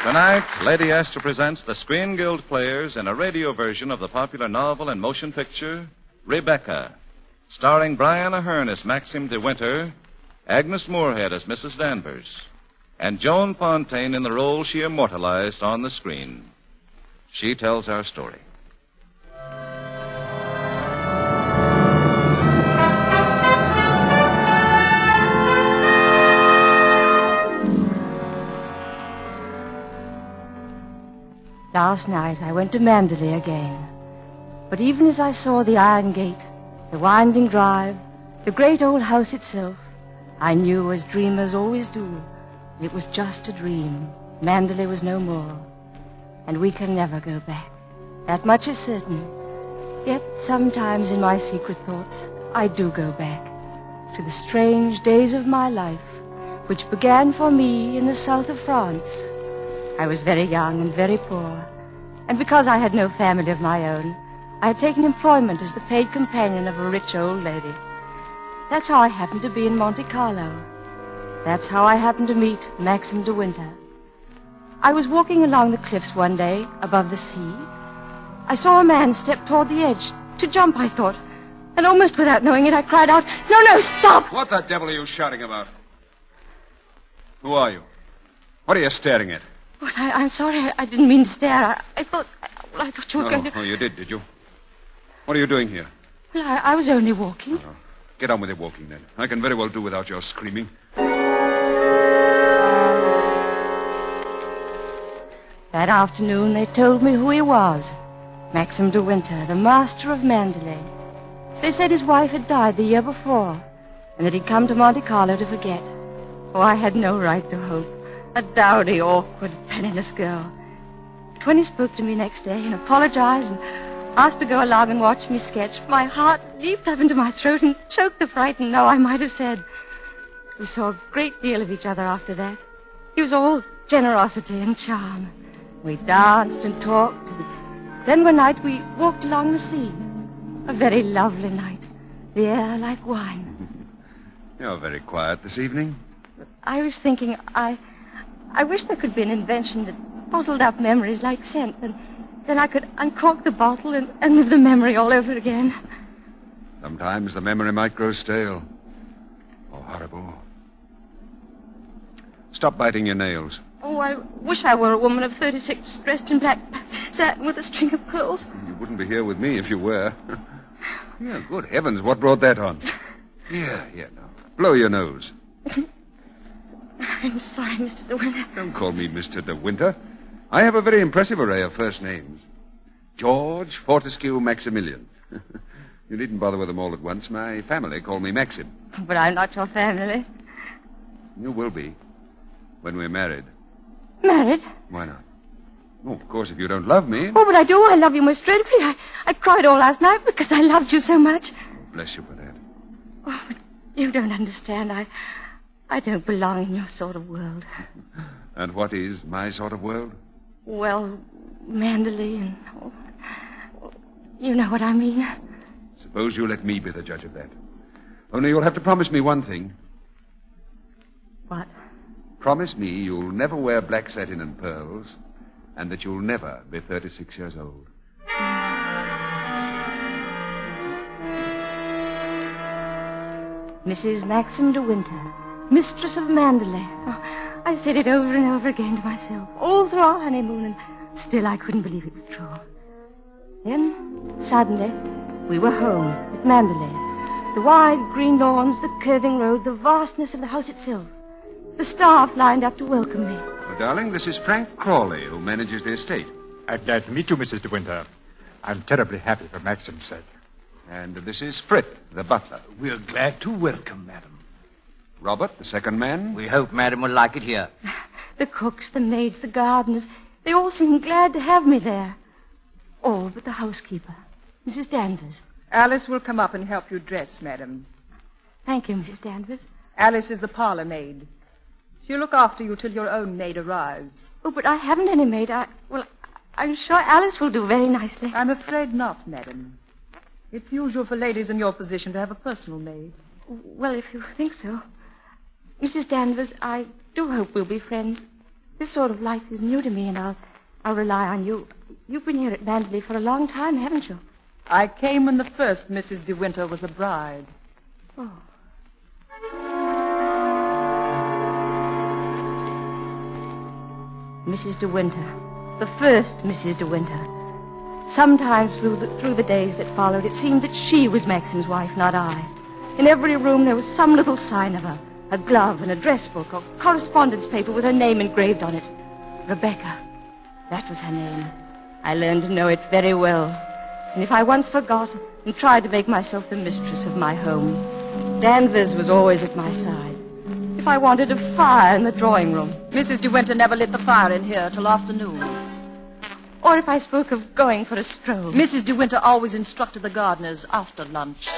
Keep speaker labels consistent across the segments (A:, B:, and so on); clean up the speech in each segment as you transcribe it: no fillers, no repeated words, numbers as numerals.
A: Tonight, Lady Esther presents the Screen Guild Players in a radio version of the popular novel and motion picture, Rebecca, starring Brian Aherne as Maxim de Winter, Agnes Moorehead as Mrs. Danvers, and Joan Fontaine in the role she immortalized on the screen. She tells our story.
B: Last night I went to Mandalay again. But even as I saw the iron gate, the winding drive, the great old house itself, I knew, as dreamers always do, it was just a dream. Mandalay was no more, and we can never go back. That much is certain. Yet sometimes in my secret thoughts, I do go back to the strange days of my life, which began for me in the south of France. I was very young and very poor, and because I had no family of my own, I had taken employment as the paid companion of a rich old lady. That's how I happened to be in Monte Carlo. That's how I happened to meet Maxim de Winter. I was walking along the cliffs one day above the sea. I saw a man step toward the edge. To jump, I thought, and almost without knowing it, I cried out, "No, stop!"
C: What the devil are you shouting about? Who are you? What are you staring at?
B: Well, I'm sorry. I didn't mean to stare. I thought you were going to...
C: Oh, you did you? What are you doing here?
B: Well, I was only walking.
C: Oh, get on with your walking, then. I can very well do without your screaming.
B: That afternoon, they told me who he was. Maxim de Winter, the master of Mandalay. They said his wife had died the year before, and that he'd come to Monte Carlo to forget. Oh, I had no right to hope. A dowdy, awkward, penniless girl. But when he spoke to me next day and apologized and asked to go along and watch me sketch, my heart leaped up into my throat and choked the frightened no I might have said. We saw a great deal of each other after that. He was all generosity and charm. We danced and talked, and then one night we walked along the sea. A very lovely night. The air like wine.
C: You're very quiet this evening.
B: I was thinking, I wish there could be an invention that bottled up memories like scent, and then I could uncork the bottle and live the memory all over again.
C: Sometimes the memory might grow stale. Or horrible. Stop biting your nails.
B: Oh, I wish I were a woman of 36, dressed in black satin with a string of pearls.
C: You wouldn't be here with me if you were. Yeah, good heavens, what brought that on? Here, now. Blow your nose.
B: I'm sorry, Mr. De Winter.
C: Don't call me Mr. De Winter. I have a very impressive array of first names. George, Fortescue, Maximilian. You needn't bother with them all at once. My family call me Maxim.
B: But I'm not your family.
C: You will be. When we're married.
B: Married?
C: Why not? Oh, of course, if you don't love me.
B: Oh, but I do. I love you most dreadfully. I cried all last night because I loved you so much.
C: Bless you for that.
B: Oh, but you don't understand. I don't belong in your sort of world.
C: And what is my sort of world?
B: Well, Mandalay and... Oh, you know what I mean.
C: Suppose you let me be the judge of that. Only you'll have to promise me one thing.
B: What?
C: Promise me you'll never wear black satin and pearls, and that you'll never be 36 years old.
B: Mrs. Maxim de Winter, mistress of Mandalay. Oh, I said it over and over again to myself, all through our honeymoon, and still I couldn't believe it was true. Then, suddenly, we were home at Mandalay. The wide green lawns, the curving road, the vastness of the house itself. The staff lined up to welcome me.
C: Oh, darling, this is Frank Crawley, who manages the estate.
D: I'm glad to meet you, Mrs. De Winter. I'm terribly happy for Maxim's sake.
C: And this is Frith, the butler.
E: We're glad to welcome, madam.
C: Robert, the second man.
F: We hope madam will like it here.
B: The cooks, the maids, the gardeners, they all seemed glad to have me there. All but the housekeeper, Mrs. Danvers.
G: Alice will come up and help you dress, madam.
B: Thank you, Mrs. Danvers.
G: Alice is the parlor maid. She'll look after you till your own maid arrives.
B: Oh, but I haven't any maid. I'm sure Alice will do very nicely.
G: I'm afraid not, madam. It's usual for ladies in your position to have a personal maid.
B: Well, if you think so. Mrs. Danvers, I do hope we'll be friends. This sort of life is new to me, and I'll rely on you. You've been here at Manderley for a long time, haven't you?
G: I came when the first Mrs. De Winter was a bride.
B: Oh. Mrs. De Winter. The first Mrs. De Winter. Sometimes through the days that followed, it seemed that she was Maxim's wife, not I. In every room there was some little sign of her. A glove and a dress book or correspondence paper with her name engraved on it. Rebecca. That was her name. I learned to know it very well. And if I once forgot and tried to make myself the mistress of my home, Danvers was always at my side. If I wanted a fire in the drawing room,
G: Mrs. De Winter never lit the fire in here till afternoon.
B: or if I spoke of going for a stroll,
G: Mrs. De Winter always instructed the gardeners after lunch.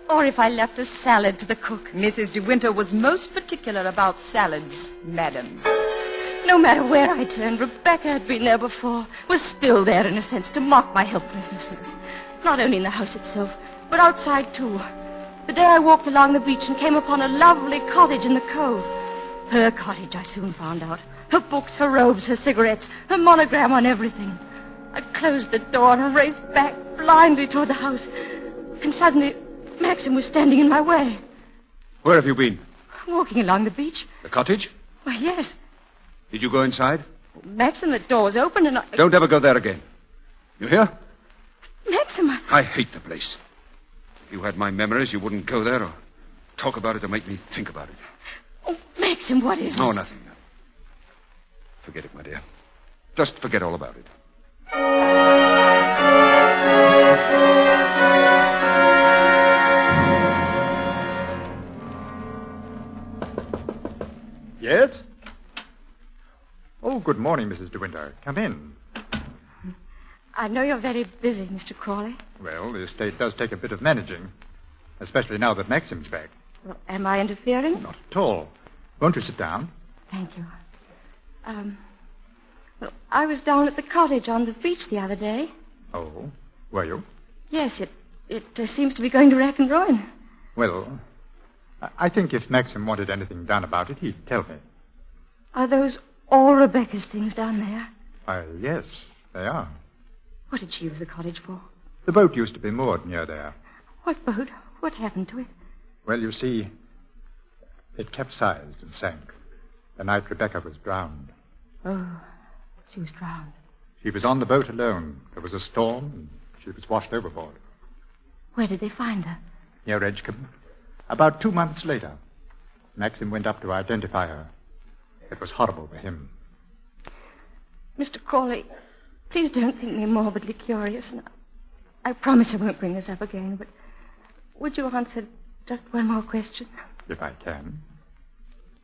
B: or if I left a salad to the cook.
G: Mrs. De Winter was most particular about salads, madam.
B: No matter where I turned, Rebecca had been there before, was still there in a sense to mock my helplessness. Not only in the house itself, but outside too. The day I walked along the beach and came upon a lovely cottage in the cove. Her cottage, I soon found out. Her books, her robes, her cigarettes, her monogram on everything. I closed the door and raced back blindly toward the house. And suddenly, Maxim was standing in my way.
C: Where have you been?
B: Walking along the beach.
C: The cottage?
B: Why, yes.
C: Did you go inside?
B: Maxim, the door was open and I...
C: Don't ever go there again. You hear?
B: Maxim,
C: I hate the place. If you had my memories, you wouldn't go there or talk about it or make me think about it.
B: Oh, Maxim, what is
C: No,
B: it?
C: nothing. Forget it, my dear. Just forget all about it.
D: Yes? Oh, good morning, Mrs. De Winter. Come in.
B: I know you're very busy, Mr. Crawley.
D: Well, the estate does take a bit of managing, especially now that Maxim's back.
B: Well, am I interfering?
D: Not at all. Won't you sit down?
B: Thank you. Well, I was down at the cottage on the beach the other day.
D: Oh, were you?
B: Yes, it seems to be going to rack and ruin.
D: Well, I think if Maxim wanted anything done about it, he'd tell me.
B: Are those all Rebecca's things down there?
D: Why, yes, they are.
B: What did she use the cottage for?
D: The boat used to be moored near there.
B: What boat? What happened to it?
D: Well, you see, it capsized and sank the night Rebecca was drowned.
B: Oh, she was drowned.
D: She was on the boat alone. There was a storm, and she was washed overboard.
B: Where did they find her?
D: Near Edgecombe. About 2 months later, Maxim went up to identify her. It was horrible for him.
B: Mr. Crawley, please don't think me morbidly curious, and I promise I won't bring this up again, but would you answer just one more question?
D: If I can.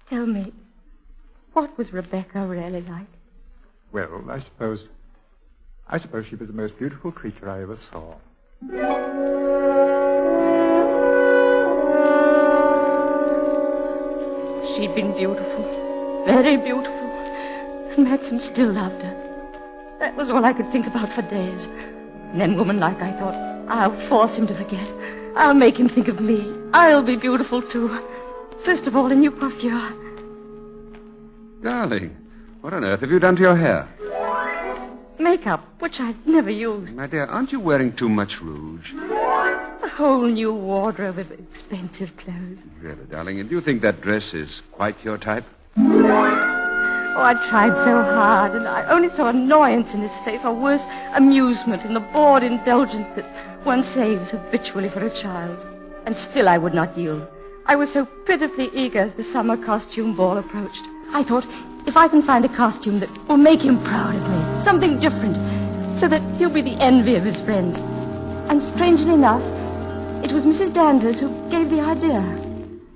B: Tell me, what was Rebecca really like?
D: Well, I suppose she was the most beautiful creature I ever saw.
B: She'd been beautiful, very beautiful, and Maxim still loved her. That was all I could think about for days. And then, woman-like, I thought, I'll force him to forget. I'll make him think of me. I'll be beautiful, too. First of all, a new coiffure.
C: Darling, what on earth have you done to your hair?
B: Makeup, which I've never used.
C: My dear, aren't you wearing too much rouge?
B: A whole new wardrobe of expensive clothes.
C: Really, darling, and do you think that dress is quite your type?
B: Oh, I tried so hard, and I only saw annoyance in his face, or worse, amusement in the bored indulgence that one saves habitually for a child. And still I would not yield. I was so pitifully eager as the summer costume ball approached. I thought, if I can find a costume that will make him proud of me, something different, so that he'll be the envy of his friends. And strangely enough, it was Mrs. Danvers who gave the idea.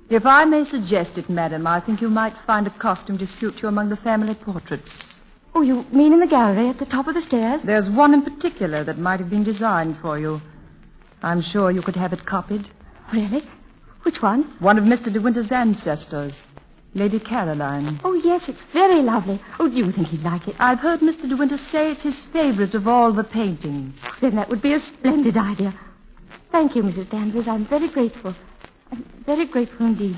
G: If I may suggest it, madam, I think you might find a costume to suit you among the family portraits.
B: Oh, you mean in the gallery at the top of the stairs?
G: There's one in particular that might have been designed for you. I'm sure you could have it copied.
B: Really? Which one?
G: One of Mr. De Winter's ancestors, Lady Caroline.
B: Oh, yes, it's very lovely. Oh, do you think he'd like it?
G: I've heard Mr. De Winter say it's his favorite of all the paintings.
B: Then that would be a splendid idea. Thank you, Mrs. Danvers. I'm very grateful. I'm very grateful indeed.